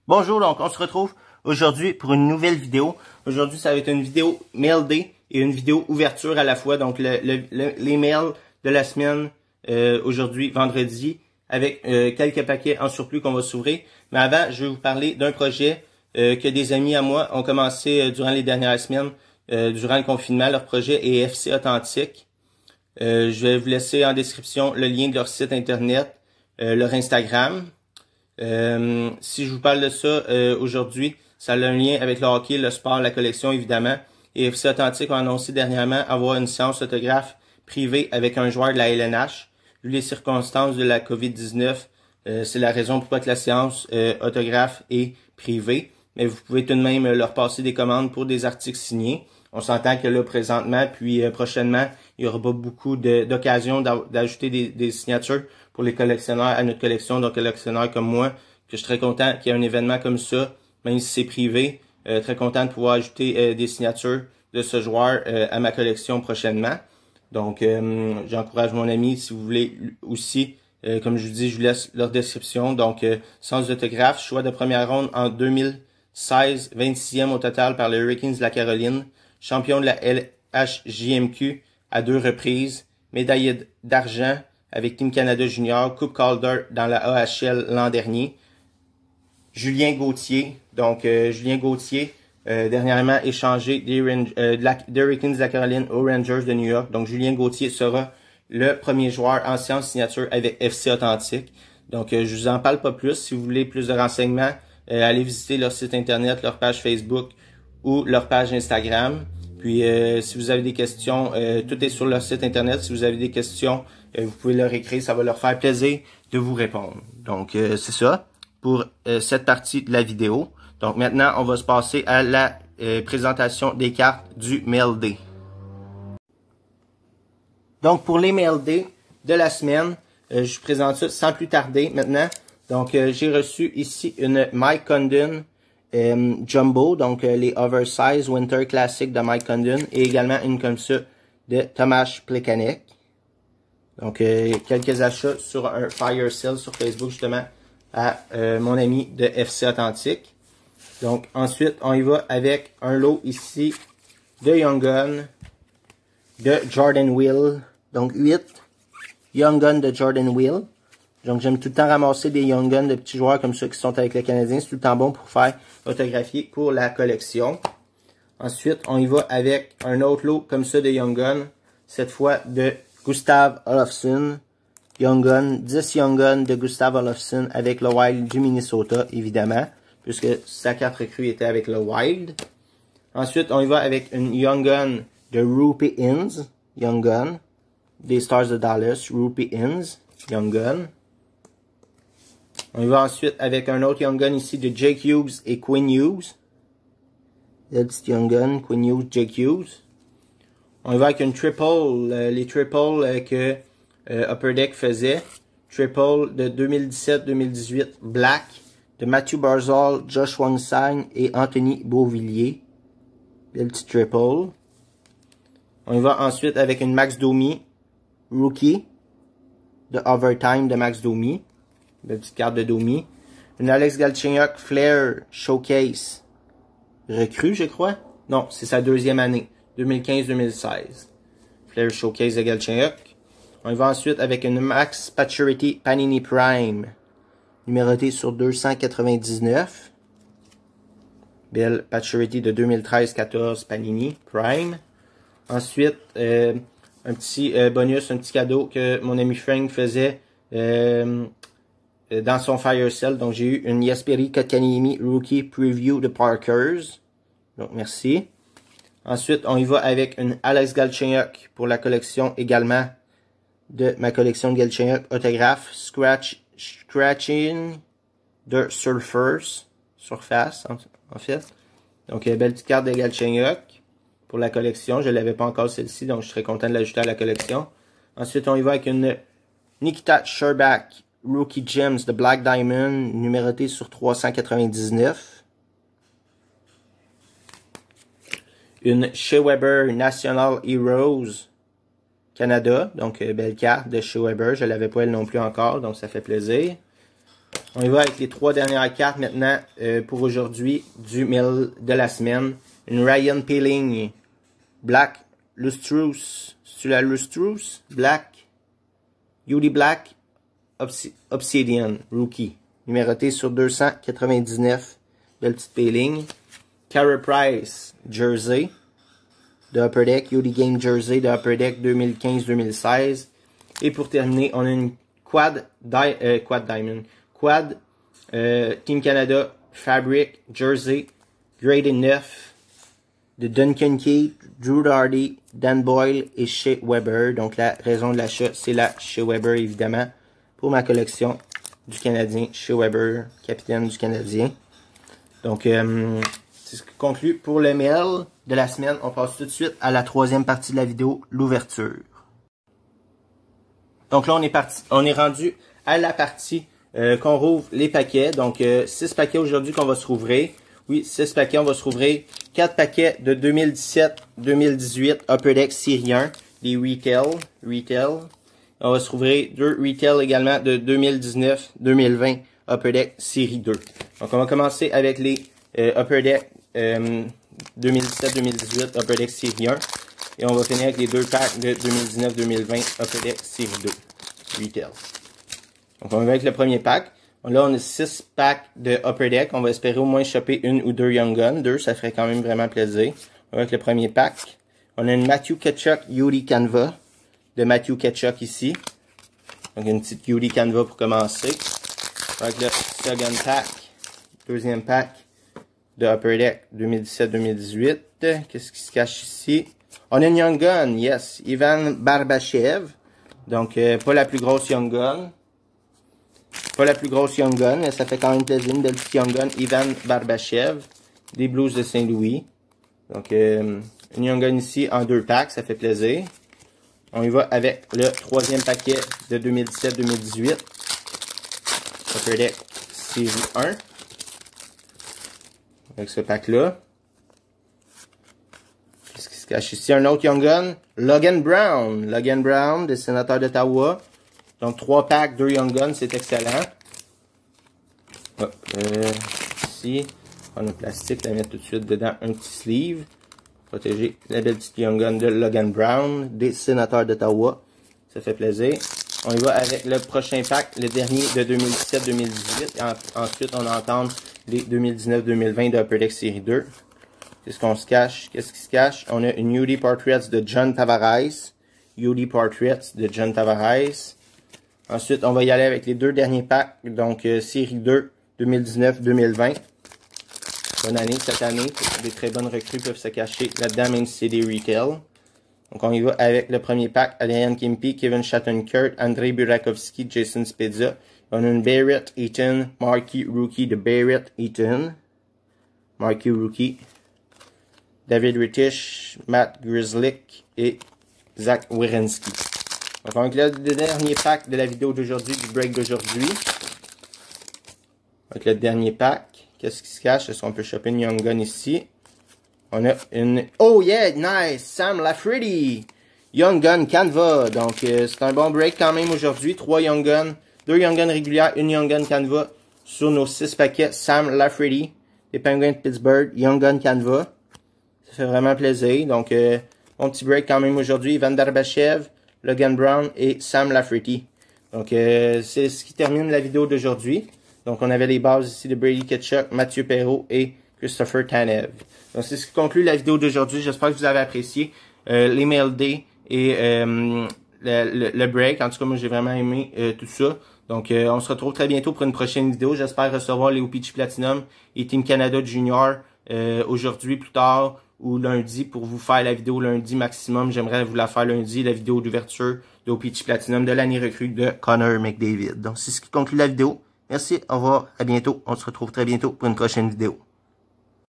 Bonjour, donc on se retrouve aujourd'hui pour une nouvelle vidéo. Aujourd'hui, ça va être une vidéo mail day et une vidéo ouverture à la fois. Donc les mails de la semaine aujourd'hui, vendredi, avec quelques paquets en surplus qu'on va s'ouvrir. Mais avant, je vais vous parler d'un projet que des amis à moi ont commencé durant les dernières semaines, durant le confinement. Leur projet est FC Authentique. Je vais vous laisser en description le lien de leur site internet, leur Instagram. Si je vous parle de ça aujourd'hui, ça a un lien avec le hockey, le sport, la collection évidemment. Et FC Authentique a annoncé dernièrement avoir une séance autographe privée avec un joueur de la LNH. Vu les circonstances de la COVID-19, c'est la raison pourquoi que la séance autographe est privée. Mais vous pouvez tout de même leur passer des commandes pour des articles signés. On s'entend que là, présentement, puis prochainement, il y aura pas beaucoup d'occasions d'ajouter des signatures pour les collectionneurs à notre collection. Donc, collectionneurs comme moi, que je suis très content qu'il y ait un événement comme ça, même si c'est privé. Très content de pouvoir ajouter des signatures de ce joueur à ma collection prochainement. Donc, j'encourage mon ami, si vous voulez aussi, comme je vous dis, je vous laisse leur description. Donc, séance d'autographe, choix de première ronde en 2016, 26e au total par les Hurricanes de la Caroline. Champion de la LHJMQ à 2 reprises, médaillé d'argent avec Team Canada Junior, Coupe Calder dans la AHL l'an dernier. Julien Gauthier, donc Julien Gauthier, dernièrement échangé des Hurricanes de la Caroline aux Rangers de New York. Donc Julien Gauthier sera le premier joueur en séance signature avec FC Authentique. Donc je vous en parle pas plus. Si vous voulez plus de renseignements, allez visiter leur site internet, leur page Facebook ou leur page Instagram. Puis si vous avez des questions, tout est sur leur site internet. Si vous avez des questions, vous pouvez leur écrire, ça va leur faire plaisir de vous répondre. Donc c'est ça pour cette partie de la vidéo. Donc maintenant, on va se passer à la présentation des cartes du Mail Day. Donc pour les Mail Day de la semaine, je vous présente ça sans plus tarder maintenant. Donc j'ai reçu ici une Mike Condon Jumbo, donc les Oversize Winter Classic de Mike Condon, et également une comme ça de Tomáš Plekanec. Donc quelques achats sur un fire sale sur Facebook justement à mon ami de FC Authentique. Donc ensuite on y va avec un lot ici de Young Gun de Jordan Will, donc 8 Young Gun de Jordan Will. Donc, j'aime tout le temps ramasser des Young Guns de petits joueurs comme ça qui sont avec les Canadiens. C'est tout le temps bon pour faire autographier pour la collection. Ensuite, on y va avec un autre lot comme ça de Young Guns. Cette fois de Gustav Olofsson. Young Gun, 10 Young Guns de Gustav Olofsson avec le Wild du Minnesota, évidemment. Puisque sa carte recrue était avec le Wild. Ensuite, on y va avec une Young Gun de Roope Hintz. Young Gun. Des Stars de Dallas. Roope Hintz. Young Gun. On y va ensuite avec un autre Young Gun ici de Jake Hughes et Quinn Hughes. Le petit Young Gun, Quinn Hughes, Jake Hughes. On y va avec une triple, les triples que Upper Deck faisait. Triple de 2017-2018, Black, de Matthew Barzal, Josh Wang-Sang et Anthony Beauvillier. Le petit triple. On y va ensuite avec une Max Domi, Rookie, de Overtime de Max Domi. La petite carte de Domi. Une Alex Galchenyuk Flair Showcase recrue, je crois. Non, c'est sa deuxième année. 2015-2016. Flair Showcase de Galchenyuk. On y va ensuite avec une Max Pacioretty Panini Prime. Numérotée sur 299. Belle Pacioretty de 2013-14 Panini Prime. Ensuite, un petit bonus, un petit cadeau que mon ami Frank faisait dans son Fire Sale. Donc, j'ai eu une Jesperi Kotkaniemi Rookie Preview de Parkers. Donc, merci. Ensuite, on y va avec une Alex Galchenyuk pour la collection également de ma collection de Galchenyuk autographe. Scratching de Surface, en fait. Donc, belle petite carte de Galchenyuk pour la collection. Je ne l'avais pas encore celle-ci, donc je serais content de l'ajouter à la collection. Ensuite, on y va avec une Nikita Scherbak Rookie Gems de Black Diamond, numérotée sur 399. Une Shea Weber National Heroes Canada, donc belle carte de Shea Weber. Je l'avais pas elle non plus encore, donc ça fait plaisir. On y va avec les 3 dernières cartes maintenant pour aujourd'hui du mail de la semaine. Une Ryan Poehling Black Lustrous. C'est la Lustrous? Black. Beauty Black Obsidian Rookie. Numéroté sur 299 de la petite Poehling. Carey Price Jersey de Upper Deck. Beauty Game Jersey de Upper Deck 2015-2016. Et pour terminer, on a une Quad Team Canada Fabric Jersey Graded 9 de Duncan Keith, Drew Hardy, Dan Boyle et Shea Weber. Donc la raison de l'achat, c'est la Shea Weber évidemment pour ma collection du Canadien. Shea Weber, capitaine du Canadien. Donc c'est ce qui conclut pour le mail de la semaine. On passe tout de suite à la troisième partie de la vidéo, l'ouverture. Donc là on est rendu à la partie qu'on rouvre les paquets. Donc 6 paquets aujourd'hui qu'on va se rouvrir. Oui, 6 paquets, on va se rouvrir 4 paquets de 2017-2018 Upper Deck Série 1, des Retail. On va se rouvrir 2 Retail également de 2019-2020 Upper Deck Série 2. Donc on va commencer avec les Upper Deck 2017-2018 Upper Deck Série 1. Et on va finir avec les 2 packs de 2019-2020 Upper Deck Série 2 Retail. Donc on va avec le premier pack. Là, on a 6 packs de Upper Deck. On va espérer au moins choper 1 ou 2 Young Guns. 2, ça ferait quand même vraiment plaisir. On va avec le premier pack. On a une Matthew Tkachuk Yuri Canva de Matthew Tkachuk ici. Donc une petite Yuri Canva pour commencer. Avec le second pack. Deuxième pack de Upper Deck 2017-2018. Qu'est-ce qui se cache ici? On a une Young Gun, yes. Ivan Barbachev. Donc pas la plus grosse Young Gun. Pas la plus grosse Young Gun, mais ça fait quand même plaisir. Une belle petite Young Gun, Ivan Barbachev, des Blues de Saint-Louis. Donc, une Young Gun ici en 2 packs, ça fait plaisir. On y va avec le troisième paquet de 2017-2018. Upper Deck Série 1. Avec ce pack-là. Qu'est-ce qui se cache ici? Un autre Young Gun, Logan Brown. Logan Brown, des Sénateurs d'Ottawa. Donc, 3 packs, 2 Young Guns, c'est excellent. Ici, on a le plastique, la mettre tout de suite dedans, un petit sleeve. Protéger la belle petite Young Gun de Logan Brown, des Sénateurs d'Ottawa. Ça fait plaisir. On y va avec le prochain pack, le dernier de 2017-2018. Ensuite, on entend les 2019-2020 de Upper Deck Série 2. Qu'est-ce qu'on se cache? Qu'est-ce qui se cache? On a une UD Portraits de John Tavares. UD Portraits de John Tavares. Ensuite, on va y aller avec les 2 derniers packs. Donc, Série 2, 2019-2020. Bonne année cette année. Des très bonnes recrues peuvent se cacher là-dedans, même si c'est des Retail. Donc, on y va avec le premier pack. Adrian Kempe, Kevin Shattenkirk, Andrei Burakovsky, Jason Spezza. On a une Barrett Eaton, Marquee Rookie de Barrett Eaton. Marquee Rookie. David Rittich, Matt Grzelcyk et Zach Werenski. Donc, le dernier pack de la vidéo d'aujourd'hui, du break d'aujourd'hui. Avec le dernier pack. Qu'est-ce qui se cache? Est-ce qu'on peut choper une Young Gun ici? On a une... Oh yeah, nice! Sam Lafferty! Young Gun Canva. Donc, c'est un bon break quand même aujourd'hui. 3 Young Gun, 2 Young Gun régulières, 1 Young Gun Canva sur nos 6 paquets. Sam Lafferty, des Penguins de Pittsburgh, Young Gun Canva. Ça fait vraiment plaisir. Donc, bon petit break quand même aujourd'hui. Ivan Barbachev, Logan Brown et Sam Lafferty. Donc, c'est ce qui termine la vidéo d'aujourd'hui. Donc, on avait les bases ici de Brady Tkachuk, Mathieu Perreault et Christopher Tanev. Donc, c'est ce qui conclut la vidéo d'aujourd'hui. J'espère que vous avez apprécié les Mail Day et le break. En tout cas, moi, j'ai vraiment aimé tout ça. Donc, on se retrouve très bientôt pour une prochaine vidéo. J'espère recevoir les OPG Platinum et Team Canada Junior aujourd'hui, plus tard, ou lundi, pour vous faire la vidéo lundi maximum. J'aimerais vous la faire lundi, la vidéo d'ouverture de OPG Platinum de l'année recrue de Connor McDavid. Donc, c'est ce qui conclut la vidéo. Merci, au revoir, à bientôt. On se retrouve très bientôt pour une prochaine vidéo.